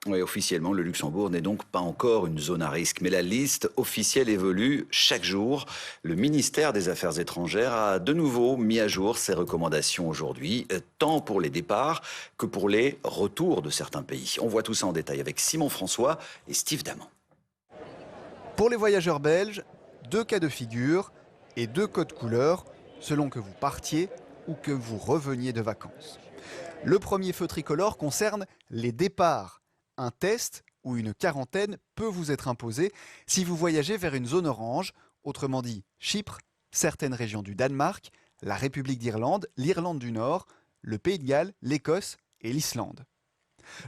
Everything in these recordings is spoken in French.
Oui, officiellement, le Luxembourg n'est donc pas encore une zone à risque, mais la liste officielle évolue chaque jour. Le ministère des Affaires étrangères a de nouveau mis à jour ses recommandations aujourd'hui, tant pour les départs que pour les retours de certains pays. On voit tout ça en détail avec Simon François et Steve Damand. Pour les voyageurs belges, deux cas de figure et deux codes couleurs selon que vous partiez ou que vous reveniez de vacances. Le premier feu tricolore concerne les départs. Un test ou une quarantaine peut vous être imposé si vous voyagez vers une zone orange, autrement dit Chypre, certaines régions du Danemark, la République d'Irlande, l'Irlande du Nord, le Pays de Galles, l'Écosse et l'Islande.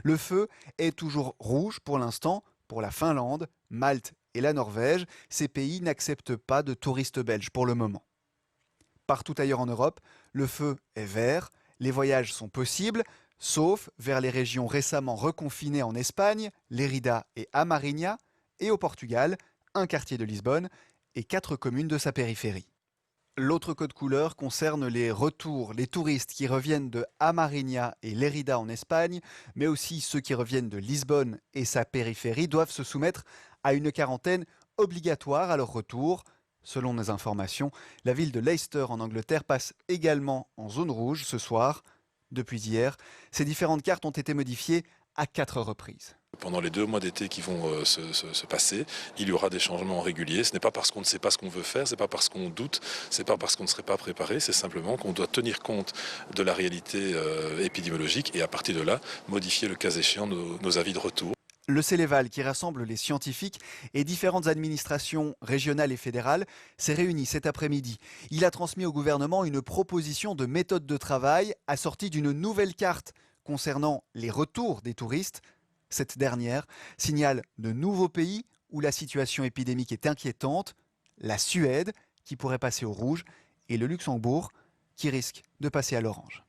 Le feu est toujours rouge pour l'instant pour la Finlande, Malte et la Norvège. Ces pays n'acceptent pas de touristes belges pour le moment. Partout ailleurs en Europe, le feu est vert, les voyages sont possibles, sauf vers les régions récemment reconfinées en Espagne, Lérida et Amarinha, et au Portugal, un quartier de Lisbonne et 4 communes de sa périphérie. L'autre code couleur concerne les retours, les touristes qui reviennent de Amarinha et Lérida en Espagne, mais aussi ceux qui reviennent de Lisbonne et sa périphérie doivent se soumettre à une quarantaine obligatoire à leur retour. Selon nos informations, la ville de Leicester en Angleterre passe également en zone rouge ce soir. Depuis hier, ces différentes cartes ont été modifiées à 4 reprises. Pendant les 2 mois d'été qui vont se passer, il y aura des changements réguliers. Ce n'est pas parce qu'on ne sait pas ce qu'on veut faire, ce n'est pas parce qu'on doute, ce n'est pas parce qu'on ne serait pas préparé, c'est simplement qu'on doit tenir compte de la réalité épidémiologique et à partir de là, modifier le cas échéant nos avis de retour. Le Céléval, qui rassemble les scientifiques et différentes administrations régionales et fédérales, s'est réuni cet après-midi. Il a transmis au gouvernement une proposition de méthode de travail assortie d'une nouvelle carte concernant les retours des touristes. Cette dernière signale de nouveaux pays où la situation épidémique est inquiétante, la Suède qui pourrait passer au rouge et le Luxembourg qui risque de passer à l'orange.